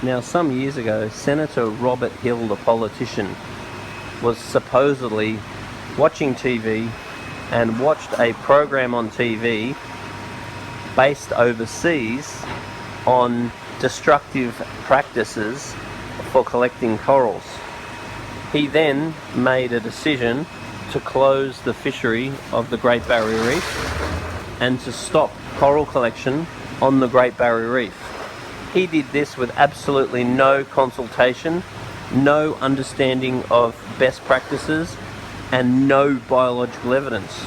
Now, some years ago, Senator Robert Hill, the politician, was supposedly watching TV and watched a program on TV based overseas on destructive practices for collecting corals. He then made a decision to close the fishery of the Great Barrier Reef and to stop coral collection on the Great Barrier Reef. He did this with absolutely no consultation, no understanding of best practices, and no biological evidence.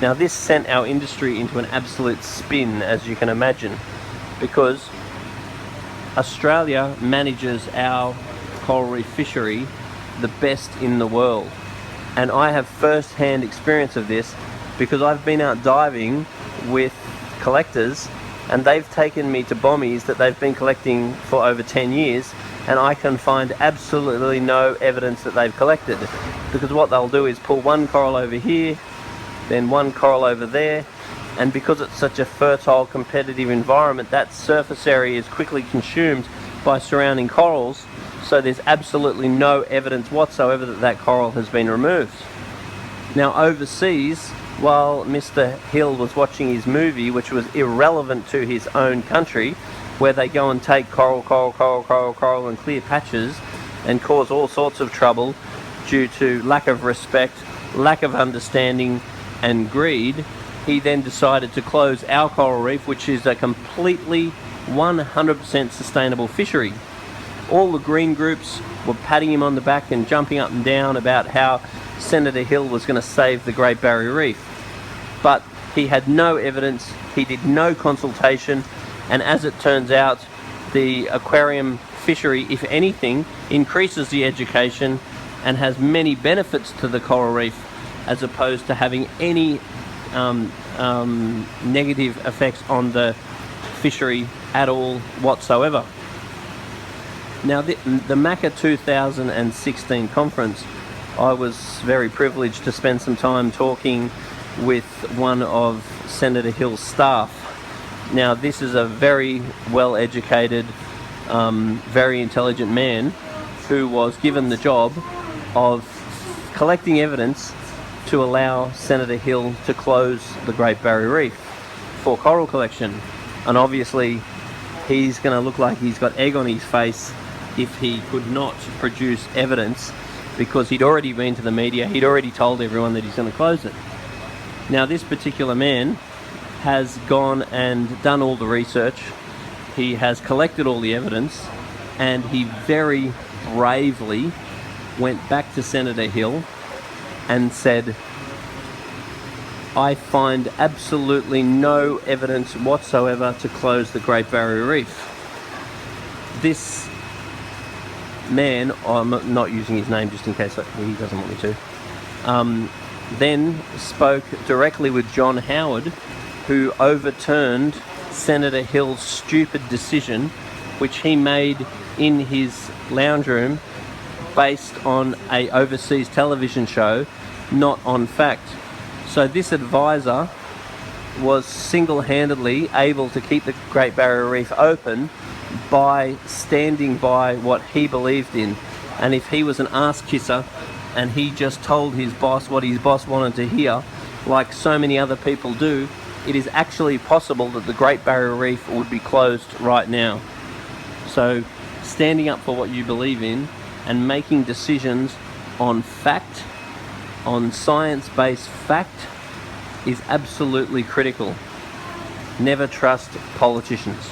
Now, this sent our industry into an absolute spin, as you can imagine, because Australia manages our coral reef fishery the best in the world. And I have first-hand experience of this because I've been out diving with collectors and they've taken me to bommies that they've been collecting for over 10 years, and I can find absolutely no evidence that they've collected, because what they'll do is pull one coral over here, then one coral over there, and because it's such a fertile, competitive environment, that surface area is quickly consumed by surrounding corals, so there's absolutely no evidence whatsoever that that coral has been removed. Now, overseas, while Mr. Hill was watching his movie, which was irrelevant to his own country, where they go and take coral and clear patches and cause all sorts of trouble due to lack of respect, lack of understanding and greed, he then decided to close our coral reef, which is a completely 100% sustainable fishery. All the green groups were patting him on the back and jumping up and down about how Senator Hill was going to save the Great Barrier Reef. But he had no evidence, he did no consultation, and as it turns out, the aquarium fishery, if anything, increases the education and has many benefits to the coral reef, as opposed to having any negative effects on the fishery at all whatsoever. Now, the MACA 2016 conference, I was very privileged to spend some time talking with one of Senator Hill's staff. Now, this is a very well-educated, very intelligent man who was given the job of collecting evidence to allow Senator Hill to close the Great Barrier Reef for coral collection. And obviously, he's going to look like he's got egg on his face if he could not produce evidence, because he'd already been to the media, he'd already told everyone that he's going to close it. Now, this particular man has gone and done all the research, he has collected all the evidence, and he very bravely went back to Senator Hill and said, I find absolutely no evidence whatsoever to close the Great Barrier Reef. This man, I'm not using his name just in case he doesn't want me to, then spoke directly with John Howard, who overturned Senator Hill's stupid decision, which he made in his lounge room based on an overseas television show, not on fact. So this advisor was single-handedly able to keep the Great Barrier Reef open by standing by what he believed in. And if he was an ass kisser and he just told his boss what his boss wanted to hear, like so many other people do, it is actually possible that the Great Barrier Reef would be closed right now. So standing up for what you believe in and making decisions on fact, on science-based fact, is absolutely critical. Never trust politicians.